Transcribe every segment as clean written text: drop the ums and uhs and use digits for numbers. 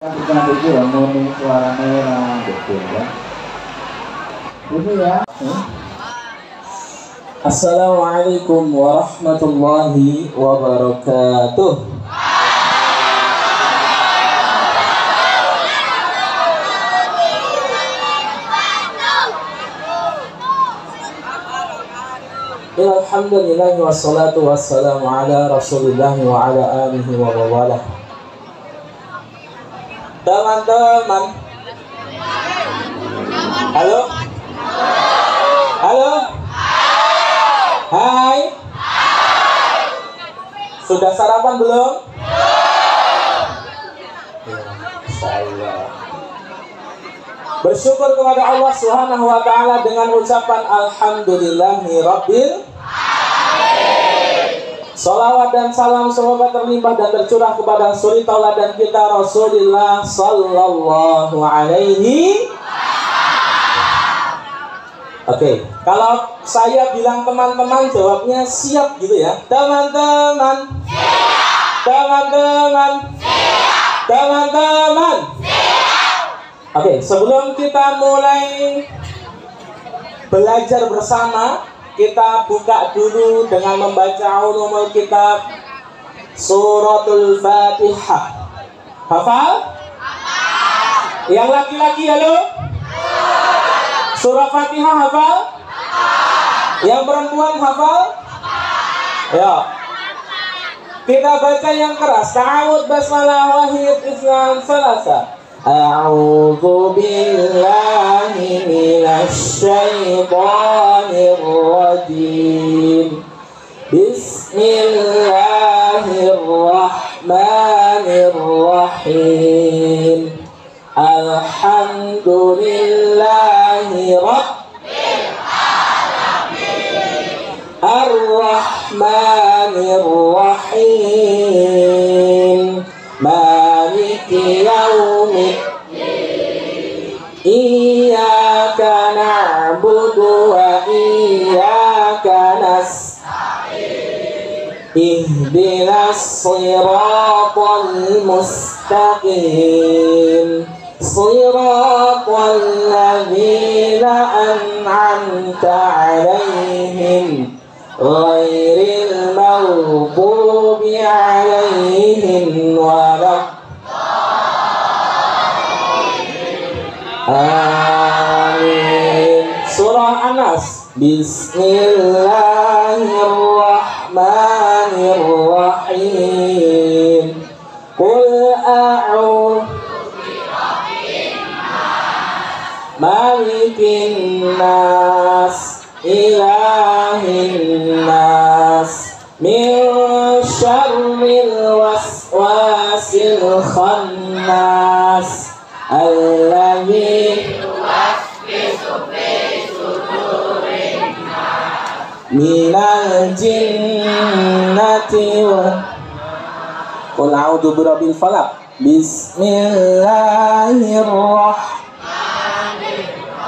Kita itu ya murni suaranya orang betul ya. Ini ya. Assalamualaikum warahmatullahi wabarakatuh. Alhamdulillah wassalatu wassalamu ala rasulillah wa ala alihi wa bawalah. Teman-teman, halo, halo, hai, sudah sarapan belum? Saya bersyukur kepada Allah Subhanahu wa Ta'ala dengan ucapan Alhamdulillahirabbil. Salawat dan salam semoga terlimpah dan tercurah kepada suri tauladan kita Rasulullah Sallallahu Alaihi. Oke, kalau saya bilang teman-teman jawabnya siap gitu ya. Teman-teman, teman-teman, teman-teman. Oke, sebelum kita mulai belajar bersama, kita buka dulu dengan membaca ulumul kitab suratul Fatihah. Hafal? Yang laki-laki halo? Surah Fatihah hafal? Yang perempuan hafal? Ya. Kita baca yang keras. Ta'awud basmalah wahid islam salasa. A'udzu billahi minasy syaithanir rajim. Bismillahirrahmanirrahim. Alhamdulillahi rabbil alamin. Ar-Rahmanir Rahim. Maliki yaumiddin. Iyyaka na'budu wa iyyaka nasta'in. Ihdinas shiratal mustaqim. Shiratal ladzina an'amta 'alaihim ghairil maghdubi 'alaihim waladdallin. Amin. Surah An-Nas. Bismillahirrahmanirrahim. Qul a'udzu birabbin nas, malikin nas, ilahin nas, min syarril waswasil khannas, alladzi yuwaswisu fi sudurin nas, minal jinnati wa qul a'udzu birabbil falaq. Bismillahirrahmanirrahim.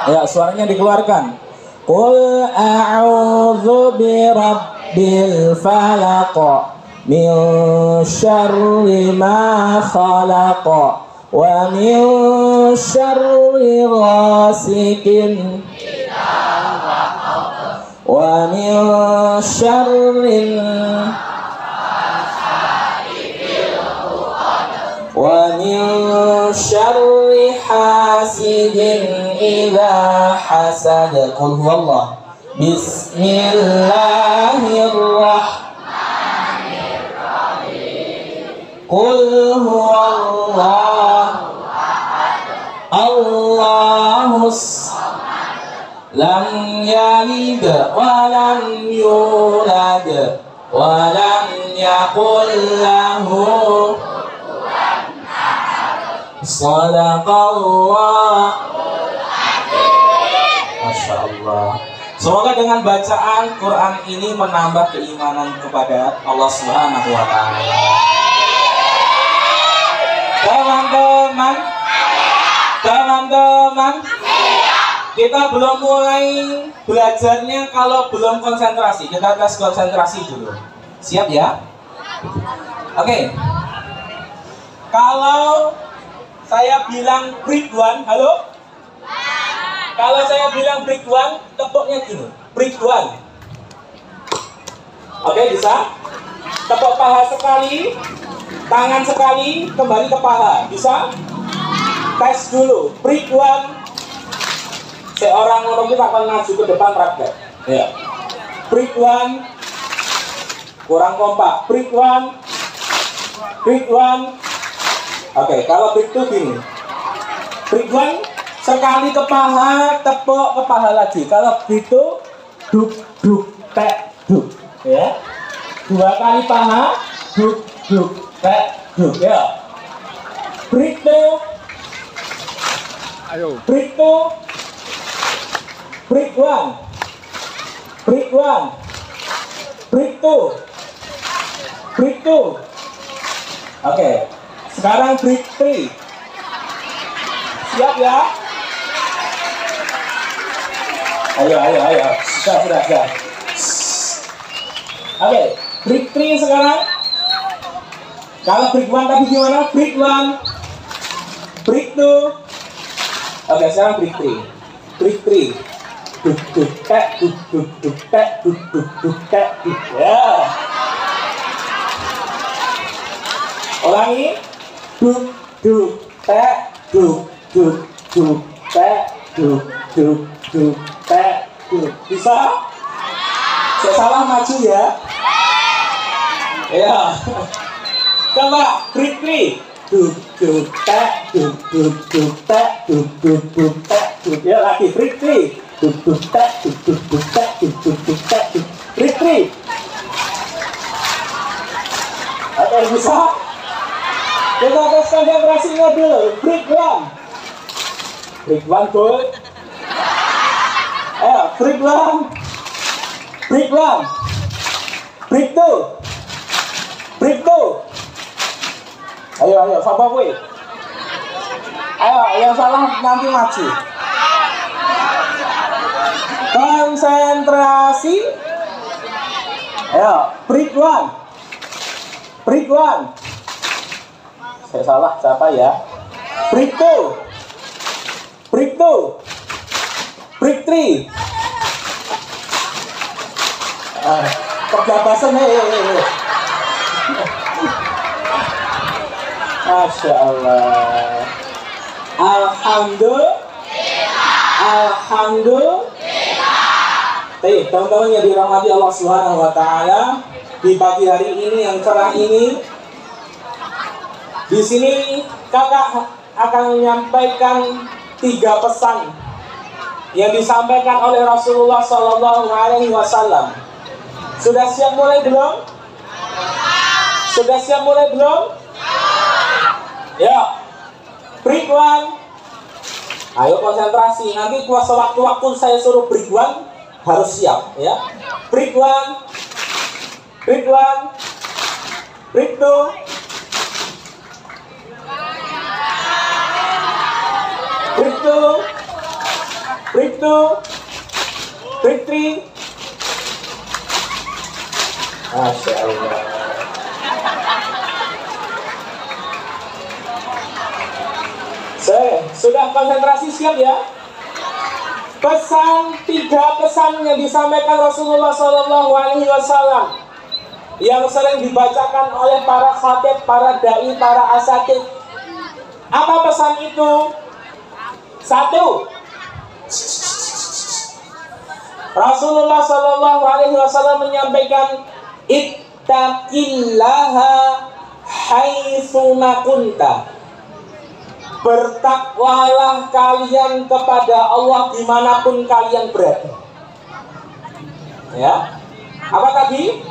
Ya, suaranya dikeluarkan. Qul a'udzu birabbil falaq min syarri ma khalaq wa min syarri ghasikin idza waqab wa min syarri wa min syarri hasidin idza hasad. Qul huwallah. Bismillahirrahmanirrahim. Qul huwallahu ahad. Allahus samad. Lam yalid wa lam yulad wa lam yakul lahu Shadaqallah. Masya Allah. Semoga dengan bacaan Quran ini menambah keimanan kepada Allah Subhanahu wa Ta'ala. Teman-teman, teman-teman, kita belum mulai belajarnya kalau belum konsentrasi. Kita tes konsentrasi dulu. Siap ya? Oke. Kalau saya bilang break one, halo? Kalau saya bilang break one, tepuknya gini, break one. Oke, bisa? Tepuk paha sekali, tangan sekali, kembali ke paha, bisa? Tes dulu, break one. Seorang orang kita akan maju ke depan praktek. Ya. Break one. Kurang kompak. Break one. Break one. Oke, kalau break two gini. Break one sekali ke paha, tepuk ke paha lagi. Kalau break two, duk duk tek duk. Ya. Dua kali paha, duk duk tek duk. Ya. Break two. Ayo. Break two. Break one. Break one. Break two. Break two. Oke. Sekarang break three. Siap ya? Ayo. Sudah. Oke. Break three sekarang. Kalau break one tadi gimana? Break one. Break two. Oke, sekarang break three. Break three. Duk duk tek duk duk duk tek duk duk duk tek duk. Ya. Ulangi. Duk duk tek duk duk duk tek duk duk duk tek duk. Bisa? Saya salah maju ya. Ya. Coba break three. Duk duk tek duk duk duk tek duk duk duk tek duk. Ya, lagi break three. Duk duk tek duk duk duk tek duk duk duk tek duk. Break three. Oke, bisa? Kita tes konsentrasinya dulu. Break one. Break one, good. Break one. Break one. Break two. Break two. Ayo, siapa gue? Ayo, yang salah nanti maju. Konsentrasi. Ayo, break one. Break one. Saya salah, siapa ya? Break two. Break two. Break three. Kegabasan, Masya Allah. Alhamdulillah. Teman-teman yang dirahmati Allah Subhanahu wa Ta'ala, di pagi hari ini yang cerah ini, di sini kakak akan menyampaikan 3 pesan yang disampaikan oleh Rasulullah Sallallahu Alaihi Wasallam. Sudah siap mulai belum? Sudah siap mulai belum? Ya, break one. Ayo konsentrasi. Nanti sewaktu-waktu saya suruh break one harus siap ya. Break one. Break one. Break two. Break two. Break two. Break three. Masya Allah. Sudah konsentrasi, siap ya? Pesan 3 pesan yang disampaikan Rasulullah Sallallahu Alaihi Wasallam yang sering dibacakan oleh para khatib, para dai, para asatid. Apa pesan itu? 1. Rasulullah Sallallahu Alaihi Wasallam menyampaikan, ittaqillaha haitsu ma kunta. Bertakwalah kalian kepada Allah dimanapun kalian berada. Ya, apa tadi?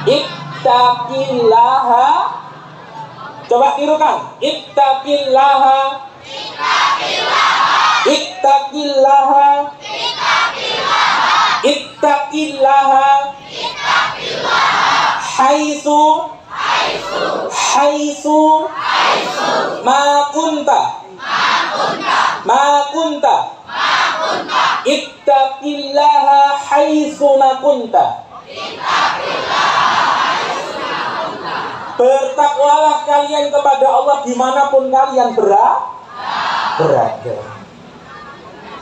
Ittaqillaha. Coba tirukan. Ittaqillaha. Ittaqillaha. Ittaqillaha. Haitsu ma kunta. Ittaqillaha haitsu ma kunta. Bertakwalah kalian kepada Allah dimanapun kalian berada.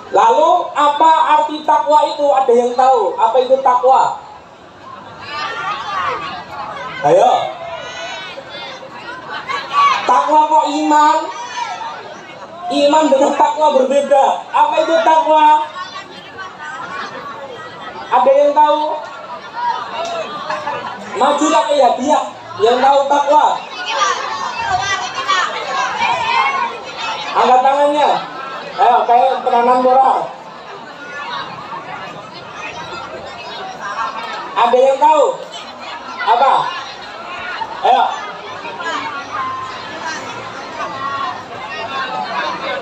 Lalu apa arti takwa itu? Ada yang tahu apa itu takwa? Ayo. Takwa kok iman? Iman dengan takwa berbeda. Apa itu takwa? Ada yang tahu? Majulah ke hadiah yang tahu takwa. Angkat tangannya. Ayo, kayak penanam moral. Ada yang tahu? Apa? Ayo.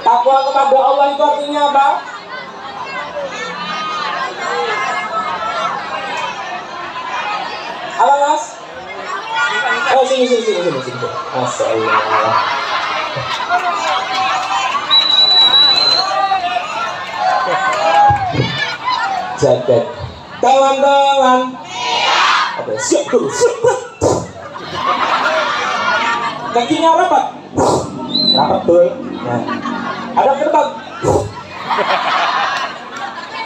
Takwa kepada Allah itu artinya apa? Apa mas? Oh sini. Masya Allah. Jagat. Teman-teman. Oke, siap dulu. Kakinya rapat. Rapat tuh. Nah, ada terbang.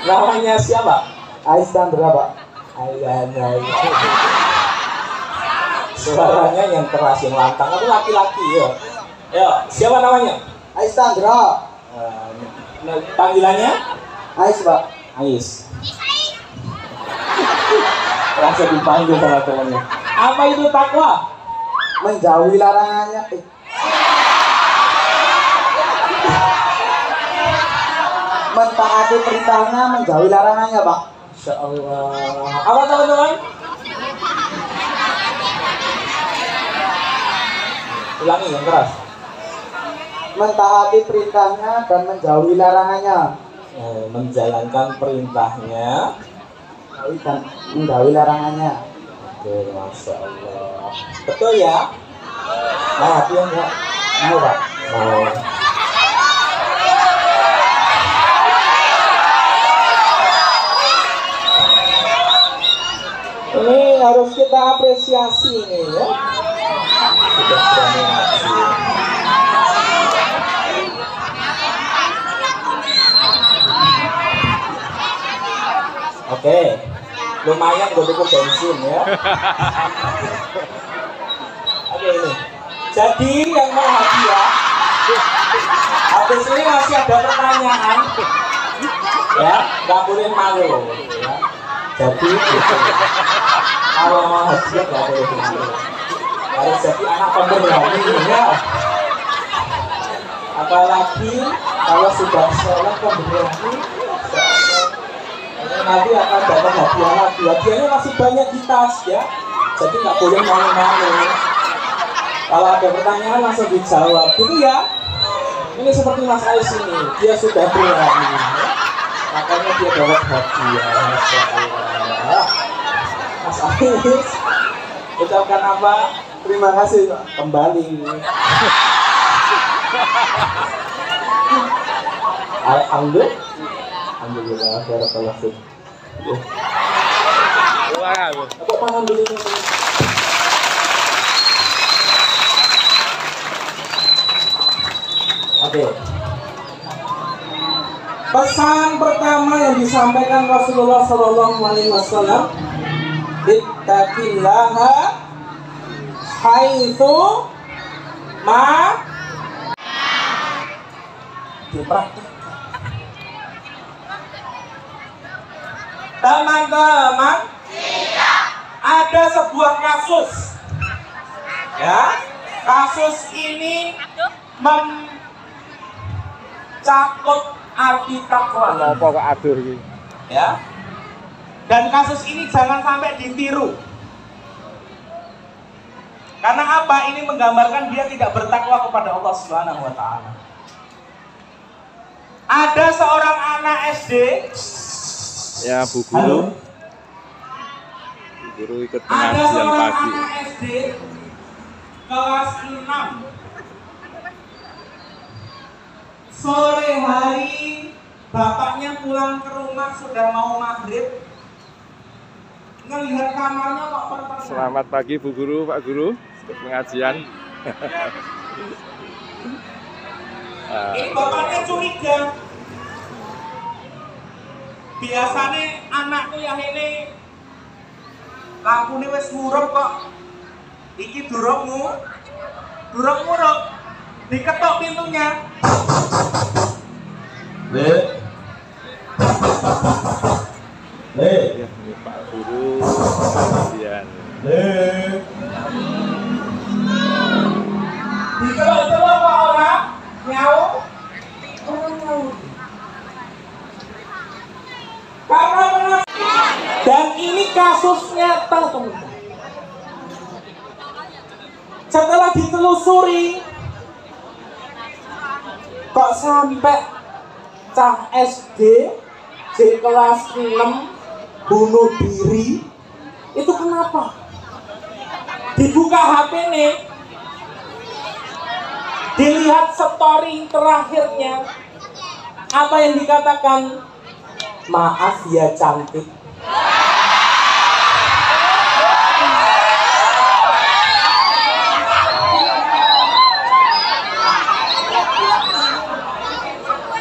Namanya siapa? Aisandra Pak. Ayah. Suaranya yang keras, yang lantang. Aku laki-laki ya. Ya, siapa namanya? Aisandra. Panggilannya? Ais Pak. Ais. Rasa dipanggil sama temannya. Apa itu takwa? Menjauhi larangannya. Mentaati perintahnya, menjauhi larangannya Pak. Insya Allah. Apa teman-teman? Ulangi yang keras. Mentaati perintahnya dan menjauhi larangannya. Menjalankan perintahnya Dan menjauhi larangannya. Oke, Masya Allah. Betul ya? Nah, itu yang enggak mau Pak. Mau. Ini harus kita apresiasi nih ya. Sudah berani ngaji. Oke, lumayan gue cukup bensin ya. Oke ini. Jadi yang mau hadiah, habis ini masih ada pertanyaan, ya, nggak boleh malu. Ya. Jadi gitu. Kalau mau hadiah nggak boleh malu. Harus jadi anak pemberani ya. Apalagi kalau sudah seorang pemberani. Nanti akan dapat hadiah lagi. Hadiahnya masih banyak di tas ya. Jadi nggak boleh malu-malu. Kalau ada pertanyaan langsung dijawab gitu ya. Ini seperti Mas Ais ini, dia sudah berani ya. Makanya dia dapat hadiah. Masya Allah. Mas Ais ucapkan apa? Terima kasih Pak. Kembali. Alhamdulillah. Alhamdulillah, barakallahu fiik. Apa tangan dulu nih? Oke. Pesan pertama yang disampaikan Rasulullah SAW, ittaqillaha haitsu ma dipraktik. Teman-teman, ada sebuah kasus, ya, kasus ini mencakup arti takwa, ya, dan kasus ini jangan sampai ditiru, karena apa? Ini menggambarkan dia tidak bertakwa kepada Allah Subhanahu Wa Taala. Ada seorang anak SD. Ya Bu Guru. Bu Guru ikut pengajian pagi. Anak SD kelas 6. Sore hari bapaknya pulang ke rumah sudah mau maghrib. Ngelihat kamarnya kok pertama. Selamat pagi Bu Guru, Pak Guru. pengajian. Ini bapaknya curiga. Biasanya anakku yang ini lampunya wis murup kok. Iki durungmu murup. Diketok pintunya. Ya, ini Pak Guru pengajian. Dicelok-celok kok orang nyaut. Karena dan ini kasusnya teman-teman. Setelah ditelusuri, kok sampai cah SD di kelas 6 bunuh diri. Itu kenapa? Dibuka HP nih, dilihat story terakhirnya, apa yang dikatakan? Maaf ya cantik.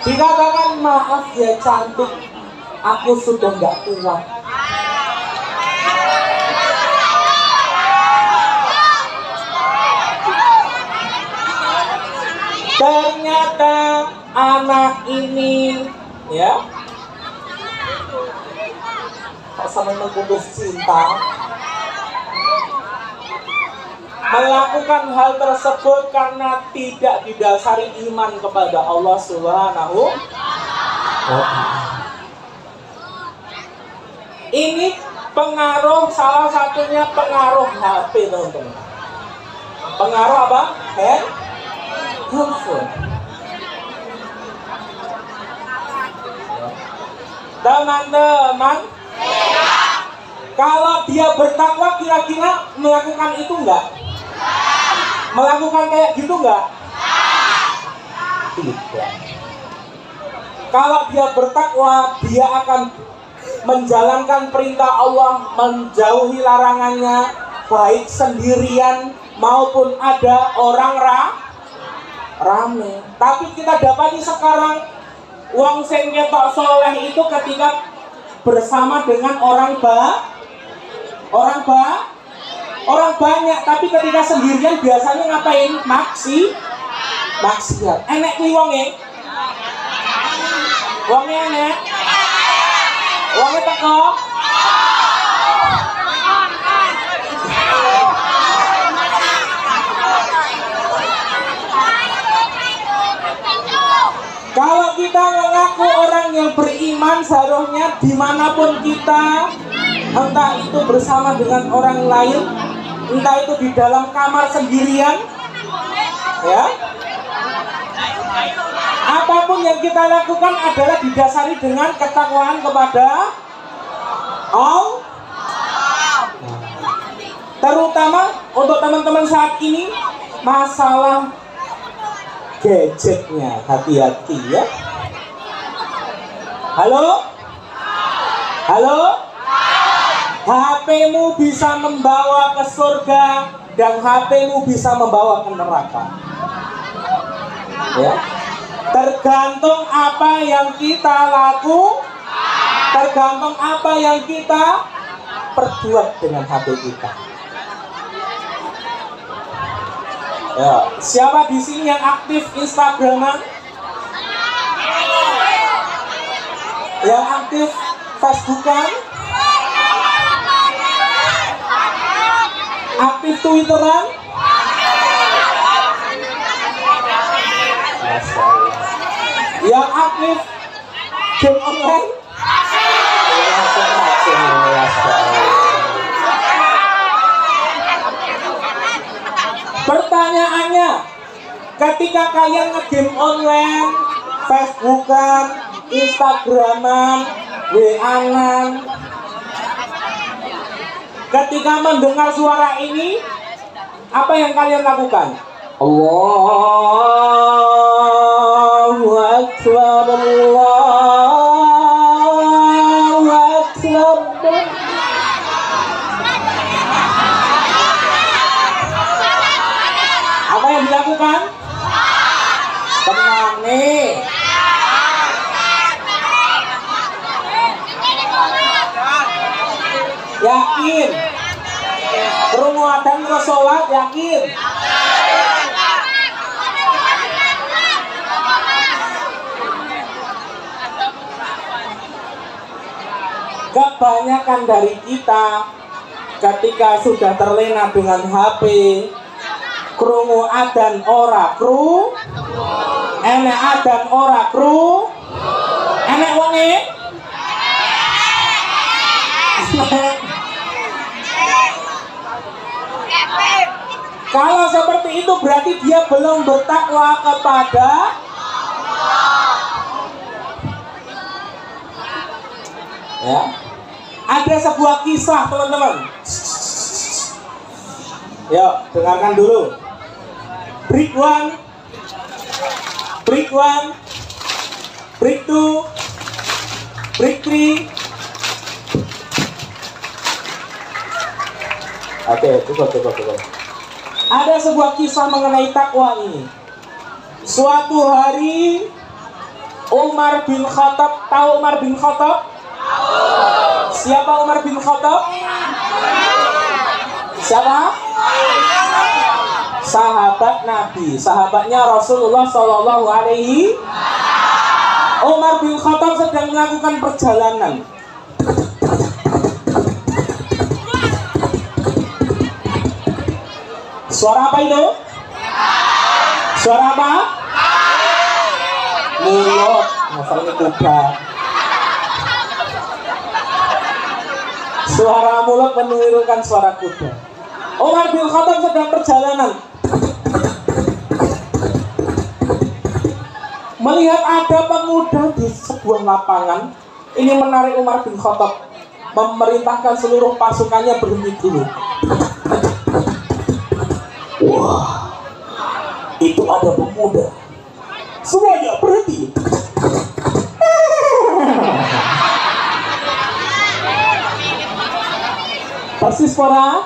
Dikatakan maaf ya cantik, aku sudah nggak kuat. Ternyata anak ini, ya, kok sama putus cinta, melakukan hal tersebut karena tidak didasari iman kepada Allah Subhanahu wa Ta'ala. Ini pengaruh, salah satunya pengaruh HP, teman-teman. Pengaruh apa? Handphone. Teman-teman, kalau dia bertakwa kira-kira melakukan itu enggak? Melakukan kayak gitu enggak? Tidak. Kalau dia bertakwa, dia akan menjalankan perintah Allah, menjauhi larangannya, baik sendirian maupun ada orang rame. Tapi kita dapati sekarang wong sing ketok soleh itu ketika bersama dengan orang banyak, tapi ketika sendirian biasanya ngapain? Maksiat. Enek kuwi wonge enek. Wonge teko. Kalau kita mengaku orang yang beriman, seharusnya dimanapun kita, entah itu bersama dengan orang lain, entah itu di dalam kamar sendirian, ya, apapun yang kita lakukan adalah didasari dengan ketakwaan kepada Allah. Terutama untuk teman-teman saat ini, masalah gadgetnya, hati-hati ya. Halo? HP-mu bisa membawa ke surga dan HP-mu bisa membawa ke neraka. Ya. Tergantung apa yang kita tergantung apa yang kita perbuat dengan HP kita. Ya, siapa di sini yang aktif Instagraman? Yang aktif Facebookan? Aktif Twitteran? Yang aktif game online? Pertanyaannya, ketika kalian nge-game online, Facebookan, Instagraman, WA-an, ketika mendengar suara ini, apa yang kalian lakukan? Allahu Akbar, Allahu Akbar. Apa yang dilakukan? Tenang nih. Yakin? Krungu adzan terus sholat, yakin? Kebanyakan dari kita ketika sudah terlena dengan HP, krungu adzan ora kru, enek adzan ora kru, enek wonge. Kalau seperti itu berarti dia belum bertakwa kepada ya. Ada sebuah kisah teman-teman. Yuk dengarkan dulu. Break one, break one, break two, break three. Oke, cukup. Ada sebuah kisah mengenai takwa ini. Suatu hari Umar bin Khattab, tahu Umar bin Khattab? Siapa Umar bin Khattab? Siapa? Sahabat Nabi, sahabatnya Rasulullah Shallallahu Alaihi. Umar bin Khattab sedang melakukan perjalanan. Suara apa itu? Suara apa? Mulut, masalahnya kuda. Suara mulut menirukan suara kuda. Umar bin Khattab sedang perjalanan, melihat ada pemuda di sebuah lapangan. Ini menarik Umar bin Khattab, memerintahkan seluruh pasukannya berhenti dulu. Wah, itu ada pemuda. Semuanya berhenti. Persis suara.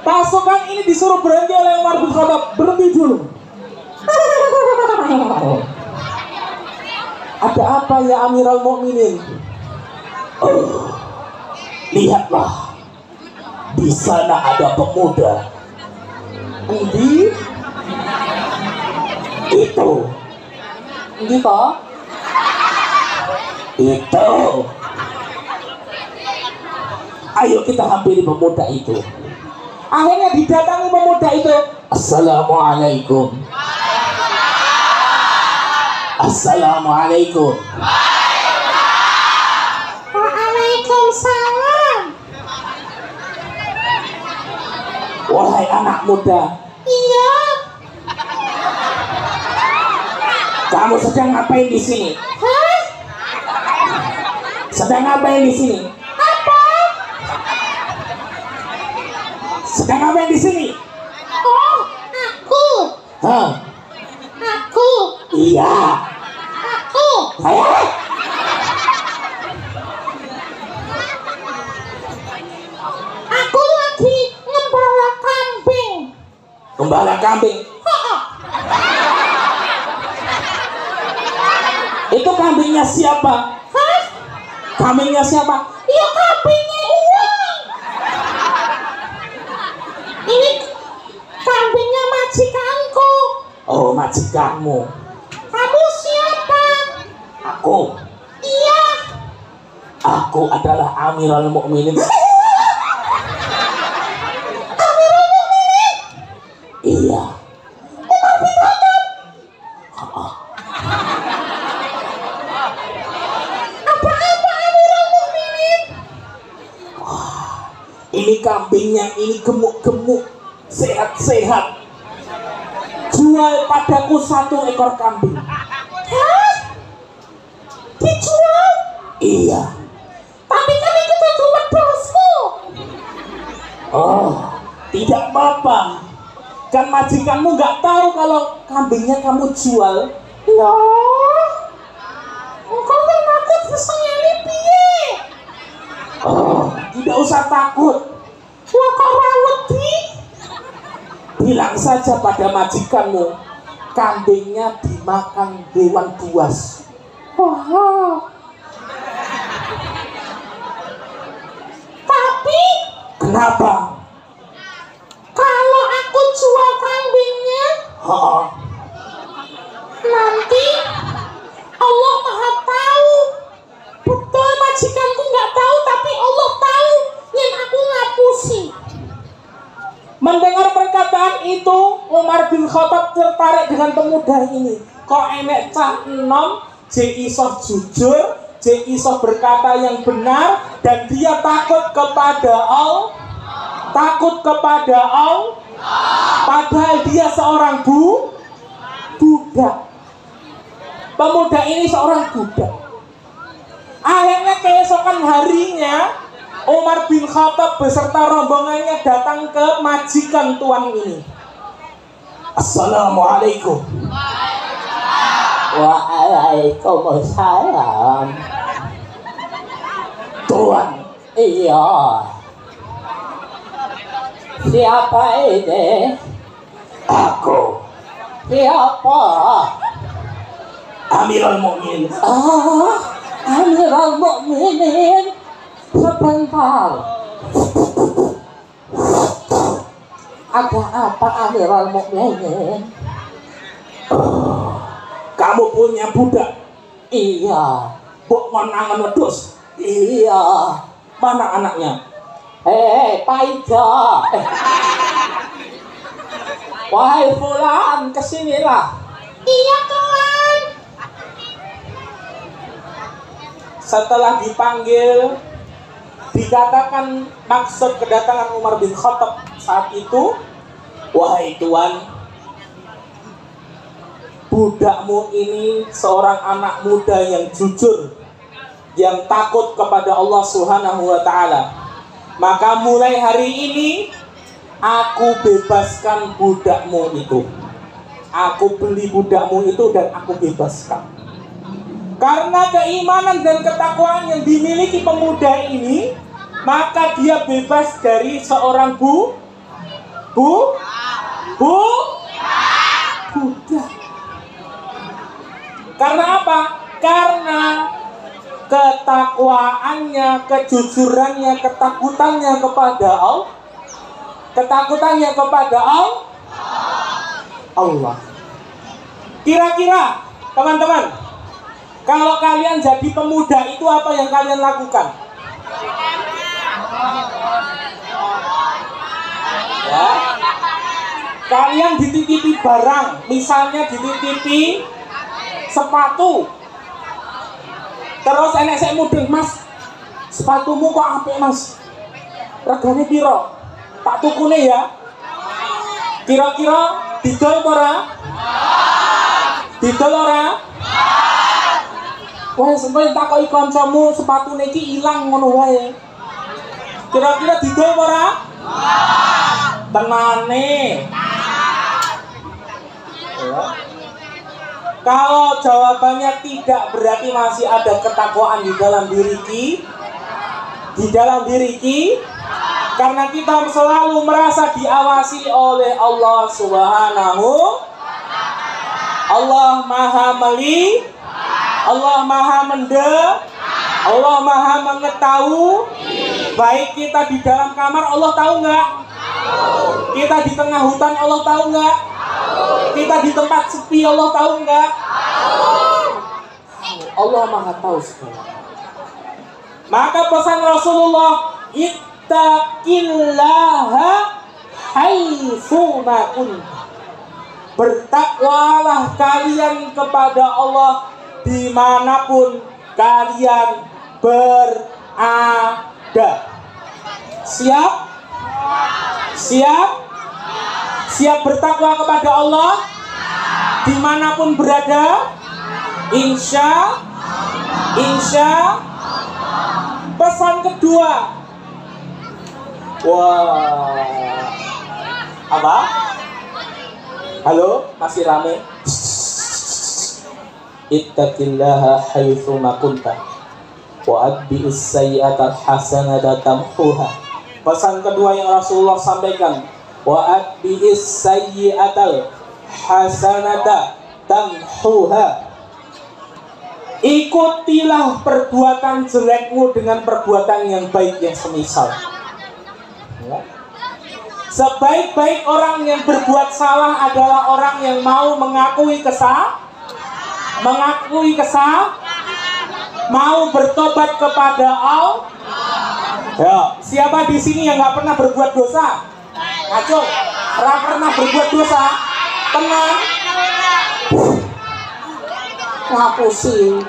Pasukan ini disuruh berhenti oleh Umar bin Khattab. Berhenti dulu. Ada apa ya Amirul Mukminin? Lihatlah, di sana ada pemuda. Endi? Itu. Endi toh? Itu. Ayo kita hampiri pemuda itu. Akhirnya didatangi pemuda itu. Assalamualaikum. Assalamualaikum. Waalaikumsalam. Wahai anak muda. Iya. Kamu sedang ngapain di sini? Hah? Sedang ngapain di sini? Apa? Sedang ngapain di sini? Oh, aku. Hah? Aku. Iya. Aku. Saya. Aku lagi ngembala kambing. Ngembala kambing? Itu kambingnya siapa? Hah? Kambingnya siapa? Ya kambingnya uang. Ini kambingnya majikanku. Oh, majikanmu. Kamu siapa? Aku. Iya. Aku adalah Amirul Mukminin. Amirul Mukminin? Iya. Umar bin Khattab. Apa Amirul Mukminin? Wah, ini kambingnya ini gemuk-gemuk, sehat-sehat. Jual padaku 1 ekor kambing. Hah? Dijual? Iya. Tapi kan itu tuh bosku. Oh, tidak apa-apa. Kan majikanmu nggak tahu kalau kambingnya kamu jual. Ya. Engkau kan aku disengeli piye? tidak usah takut. Wah, kok rawedi? Bilang saja pada majikanmu, kambingnya dimakan hewan buas. Wah. Tapi kenapa? Kalau aku jual kambingnya, nanti Allah Maha tahu. Betul, majikanku nggak tahu, tapi Allah tahu yang aku ngapusi. Mendengar perkataan itu, Umar bin Khattab tertarik dengan pemuda ini. Kok enek cah enom, je iso jujur, je iso berkata yang benar, dan dia takut kepada Allah. Takut kepada Allah, padahal dia seorang budak. Pemuda ini seorang budak. Akhirnya keesokan harinya, Umar bin Khattab beserta rombongannya datang ke majikan tuan ini. Assalamualaikum. Waalaikumsalam. Tuan, Iya. Siapa ini? aku Siapa? Amirul Mukminin. Amirul Mukminin. Sebentar. Ada apa Amirul Mukminin? Kamu punya budak? Iya. Buk menangan wedus? Iya. Mana anaknya? Paida. Wahai fulan, kesinilah. Iya, tuan. Setelah dipanggil, dikatakan maksud kedatangan Umar bin Khattab saat itu, wahai tuan, budakmu ini seorang anak muda yang jujur, yang takut kepada Allah Subhanahu wa Ta'ala. Maka mulai hari ini aku bebaskan budakmu itu. Aku beli budakmu itu dan aku bebaskan. Karena keimanan dan ketakwaan yang dimiliki pemuda ini, maka dia bebas dari seorang budak. Karena apa? Karena ketakwaannya, kejujurannya, ketakutannya kepada Allah. Ketakutannya kepada Allah. Kira-kira, teman-teman, kalau kalian jadi pemuda, itu apa yang kalian lakukan? Ya. Kalian dititipi barang, misalnya dititipi sepatu. Terus enek saya mudeng, Mas, sepatumu kok apik, Mas? Regane piro? Tak tukune ya. Kira-kira didol ora? Didol ora? Wah, sampeyan takoki kancamu sepatune iki ilang ngono wae. Kira-kira didol ora? Tenane. Ya. Kalau jawabannya tidak, berarti masih ada ketakwaan di dalam diri ki, karena kita selalu merasa diawasi oleh Allah Subhanahu. Allah Maha Melihat, Allah Maha Mendengar, Allah Maha Mengetahui. Baik kita di dalam kamar, Allah tahu nggak? Kita di tengah hutan, Allah tahu nggak? Kita di tempat sepi, Allah tahu nggak? Allah Maha tahu segala. Maka pesan Rasulullah, ittaqillaha haitsu ma kuntum. Bertakwalah kalian kepada Allah dimanapun kalian berada. Siap? Siap? Siap bertakwa kepada Allah dimanapun berada? Insya. Pesan kedua. Wah. Apa? Halo, masih rame? Ittaqillaha haitsu ma kunta. wa atbi'is sayyi'atal hasanata tamhuha. Pesan kedua yang Rasulullah sampaikan, wa atbi'is sayyi'atal hasanata tamhuha. Ikutilah perbuatan jelekmu dengan perbuatan yang baik yang semisal. Ya. Sebaik-baik orang yang berbuat salah adalah orang yang mau mengakui mau bertobat kepada Allah. Ya, siapa di sini yang nggak pernah berbuat dosa? Ngaco, orang pernah berbuat dosa, tenang. Ngapusin.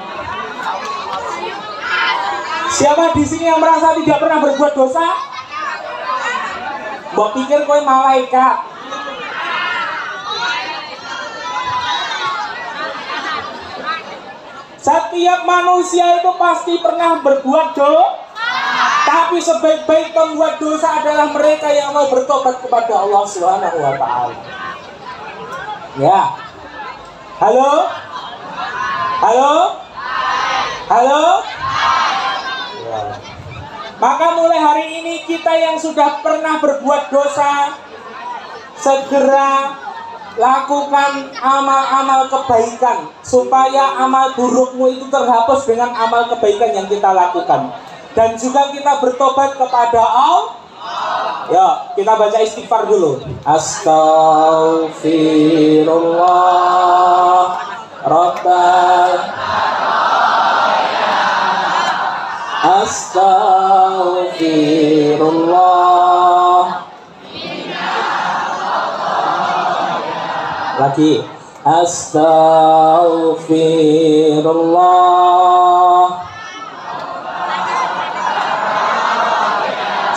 Siapa di sini yang merasa tidak pernah berbuat dosa? Mbok pikir kowe malaikat. Setiap manusia itu pasti pernah berbuat dosa. Tapi sebaik-baik pembuat dosa adalah mereka yang mau bertobat kepada Allah Subhanahu wa taala. Ya. Halo? Halo? Halo? Ya. Maka mulai hari ini kita yang sudah pernah berbuat dosa, segera lakukan amal-amal kebaikan supaya amal burukmu itu terhapus dengan amal kebaikan yang kita lakukan. Dan juga kita bertobat kepada Allah. Ya, kita baca istighfar dulu. Astaghfirullah Rabbal Astaghfirullah. Lagi. Astaghfirullah.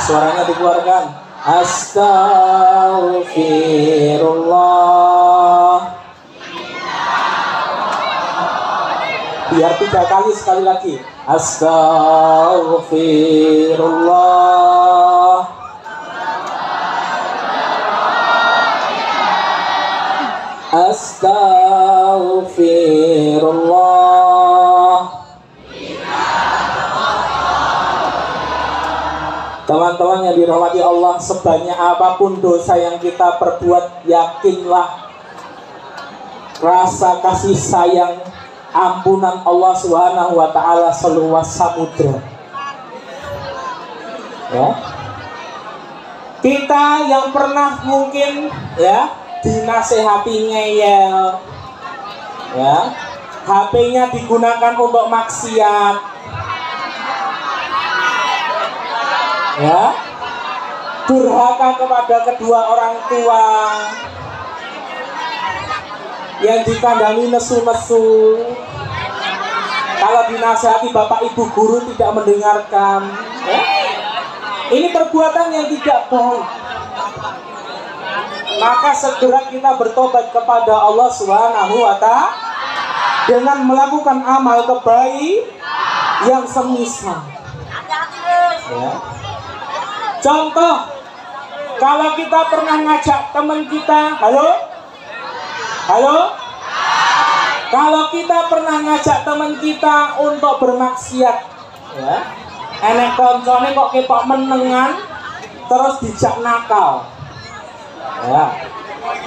Suaranya dikeluarkan. Astaghfirullah. Biar 3 kali, sekali lagi. Astaghfirullah. Astaghfirullah. Teman-teman yang dirahmati Allah, sebanyak apapun dosa yang kita perbuat, yakinlah rasa kasih sayang, ampunan Allah Subhanahu wa taala seluas samudra. Ya. Kita yang pernah mungkin ya dinasehati ngeyel, ya, HP-nya digunakan untuk maksiat, ya, durhaka kepada kedua orang tua, yang dikandani nesu-nesu, kalau dinasehati bapak ibu guru tidak mendengarkan, ya. Ini perbuatan yang tidak baik. Maka segera kita bertobat kepada Allah Subhanahu wa ta'ala dengan melakukan amal kebaikan yang semisal. Ya. Contoh, kalau kita pernah ngajak teman kita, halo? Kalau kita pernah ngajak teman kita untuk bermaksiat, ya, enek koncone kok ketok menengan, terus dijak nakal, ya,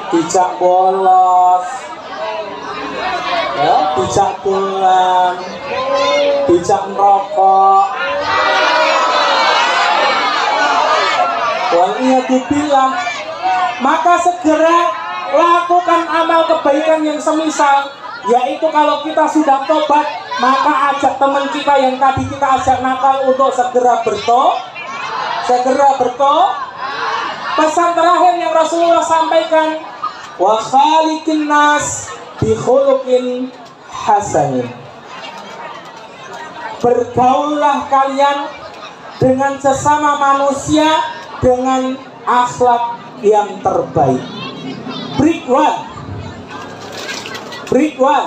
dijak bolos, ya, dijak dolan, dijak merokok. Waliyadzubillah, maka segera lakukan amal kebaikan yang semisal, yaitu kalau kita sudah tobat, maka ajak teman kita yang tadi kita ajak nakal untuk segera bertobat. Pesan terakhir yang Rasulullah sampaikan, wa khaliqin nas bi khuluqin hasanin. Bergaullah kalian dengan sesama manusia dengan akhlak yang terbaik. Break one. Break two.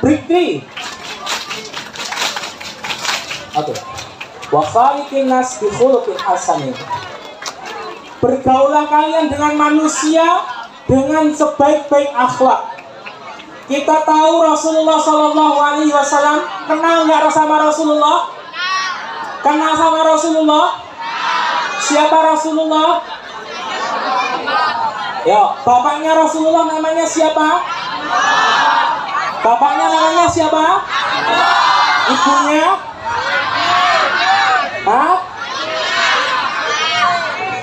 Break three. Oke. Wa khaliqin nas bi khuluqin hasanin. bergaulah kalian dengan manusia dengan sebaik-baik akhlak. Kita tahu Rasulullah Shallallahu Alaihi Wasallam. Kenal nggak sama Rasulullah? Kenal sama Rasulullah? Siapa Rasulullah? Ya, bapaknya Rasulullah namanya siapa? Bapaknya namanya siapa? Ibunya? Hah?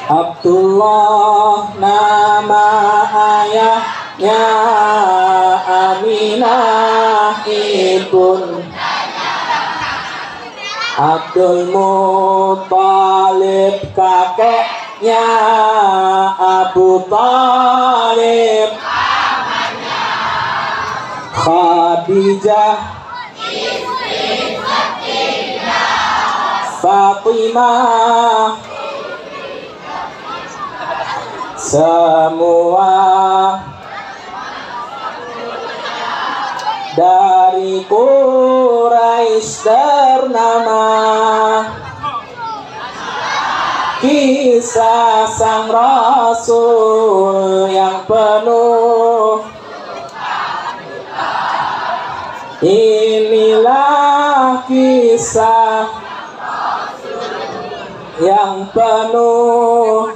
Abdullah nama ayahnya, Aminah ibun Abdul Muttalib kakeknya, Abu Talib Khadijah Fatimah, semua dari Quraisy ternama. Kisah sang Rasul yang penuh, inilah kisah yang penuh,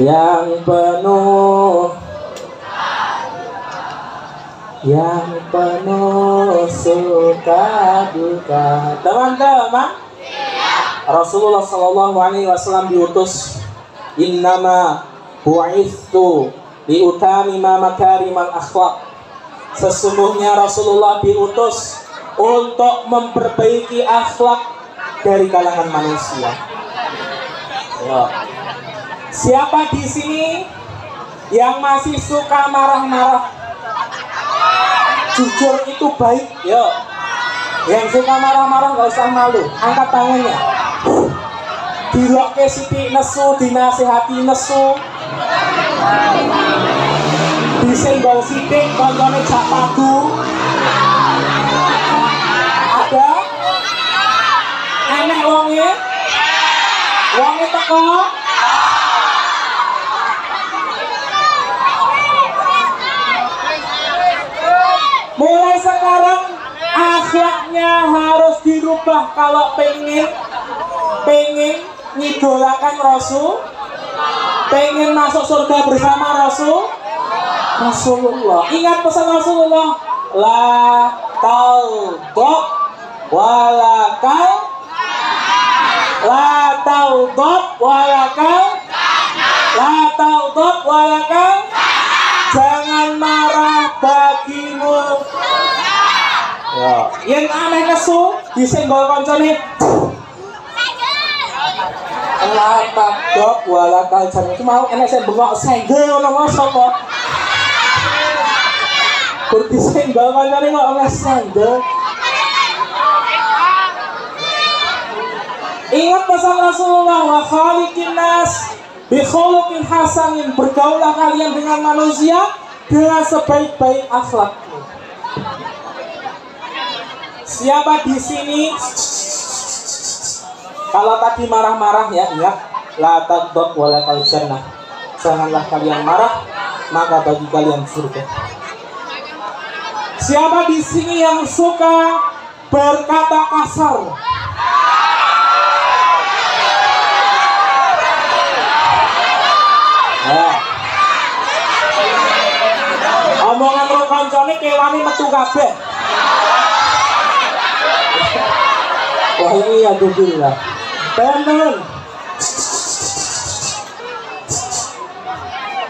yang penuh suka duka. Teman-teman, Rasulullah Shallallahu Alaihi Wasallam diutus, innama bu'ithu liutamima makarimal akhlak. Sesungguhnya Rasulullah diutus untuk memperbaiki akhlak dari kalangan manusia. Ya. Siapa di sini yang masih suka marah-marah? Jujur itu baik, ya. Yang suka marah-marah gak usah malu, angkat tangannya. Dilokke sithik nesu, dinasihati nesu. Disenggol sithik koncone jak padu. Ada? Enek wonge teko. Mulai sekarang akhlaknya harus dirubah kalau pengen ngidolakan Rasul, pengen masuk surga bersama Rasulullah. Ingat pesan Rasulullah, la taughdab walakal, la taughdab walakal, la taughdab walakal, jangan marah bagimu. Ya, yang aneh nesu disenggol koncone. La taughdab walakal, jangan itu mau enek sing bengok senggol ngono sapa. Kur disenggol koncone kok oleh senggol. Ingat pesan Rasulullah, wa khaliqin nas bi khuluqin hasanin, bergaulah kalian dengan manusia dengan sebaik-baik akhlak. Siapa di sini kalau tadi marah-marah, ya ingat, la taghdab wa la jannah, janganlah kalian marah maka bagi kalian surga. Siapa di sini yang suka berkata kasar? Nah, omongan ro kancane kewane metu kabeh. Wah, ini ya alhamdulillah. Teman-teman,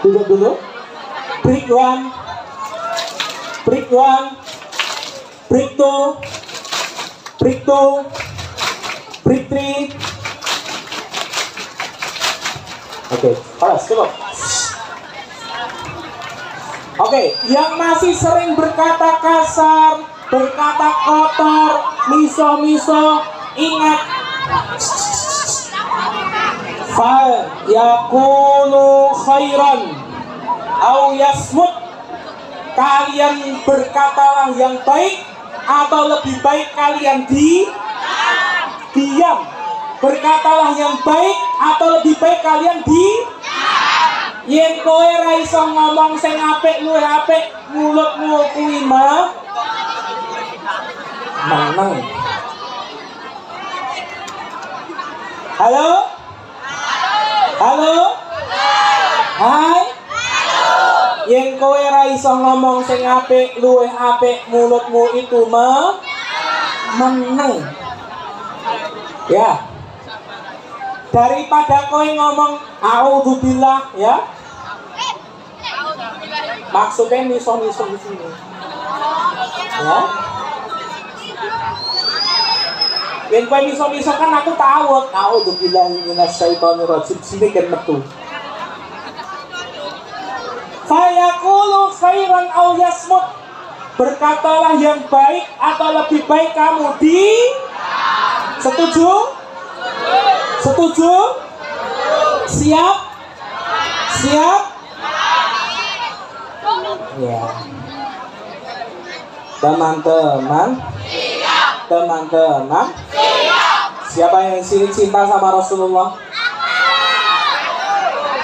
duduk dulu. Break one, break one, break two, break two, break three. Oke, paras, cukup. Oke, yang masih sering berkata kasar, berkata kotor, miso-miso, ingat, fal yakunu khairan au yasmut, kalian berkatalah yang baik atau lebih baik kalian diam. berkatalah yang baik atau lebih baik kalian di yen kowe ra iso ngomong sing apik luwih apik mulutmu kuwi meneng. Halo? Halo? Hai? Yen kowe ra iso ngomong sing apik luwih apik mulutmu itu meneng. Ya. Daripada kowe ngomong a'udzubillah ya. Maksudnya miso-miso di sini. Ya. Yen kowe miso-miso kan aku tawut. A'udzubillah minasyaitonirrajim sini kan metu. Fayaqulu khairan aw yasmut. Berkatalah yang baik atau lebih baik kamu di. Setuju? Setuju? Siap? Siap? Ya. Teman-teman? Teman-teman? Siapa yang sini cinta sama Rasulullah?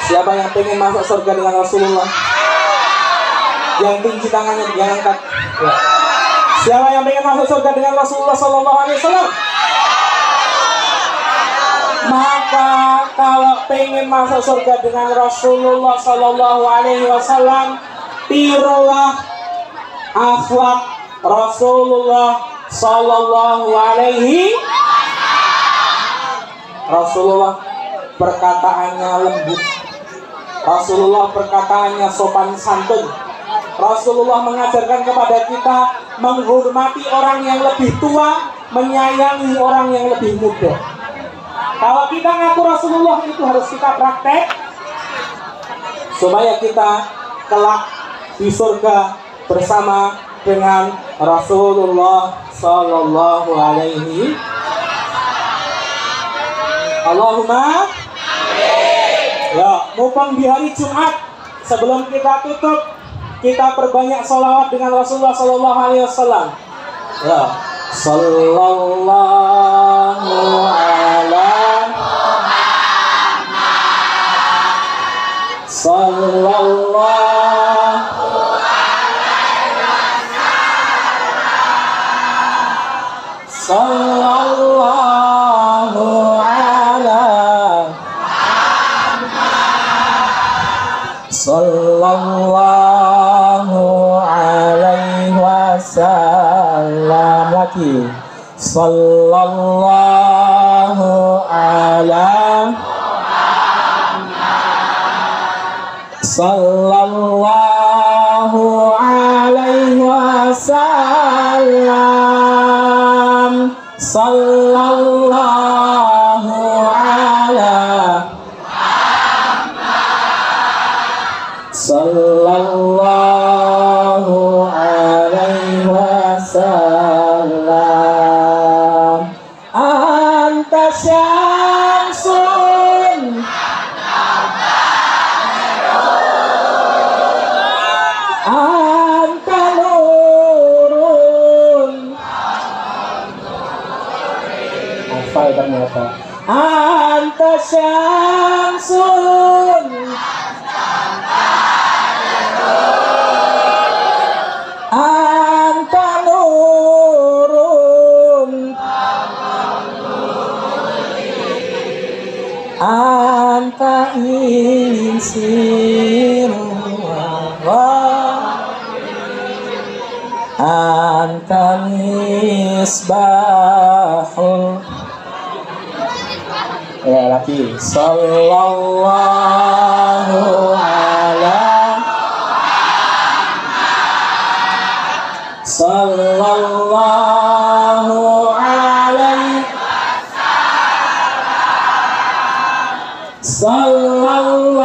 Siapa yang pengen masuk surga dengan Rasulullah? Yang tinggi tangannya yang angkat. Ya. Siapa yang pengen masuk surga dengan Rasulullah Sallallahu Alaihi Wasallam? Maka kalau pengen masuk surga dengan Rasulullah Sallallahu Alaihi Wasallam, tirulah akhlak Rasulullah Sallallahu Alaihi. Rasulullah perkataannya lembut. Rasulullah perkataannya sopan santun. Rasulullah mengajarkan kepada kita menghormati orang yang lebih tua, menyayangi orang yang lebih muda. Kalau kita ngaku Rasulullah itu harus kita praktek supaya kita kelak di surga bersama dengan Rasulullah Sallallahu Alaihi. Allahumma ya, mumpung di hari Jumat sebelum kita tutup, kita perbanyak sholawat dengan Rasulullah Sallallahu Alaihi Wasallam. Ya, Sallallahu ala Sallallahu Sallallahu ala Sallallahu alaihi wasallam. Lagi Sallallahu ala Sallallahu alaihi wasallam. Sallallahu ala Sallallahu alaihi wasallam. Anta syamsun anta nurun. Hafal ternyata. Anta syamsun anta nurun anta insirun anta misbahul. Ya lagi Sallallahu ala Sallallahu alaihi Sallallahu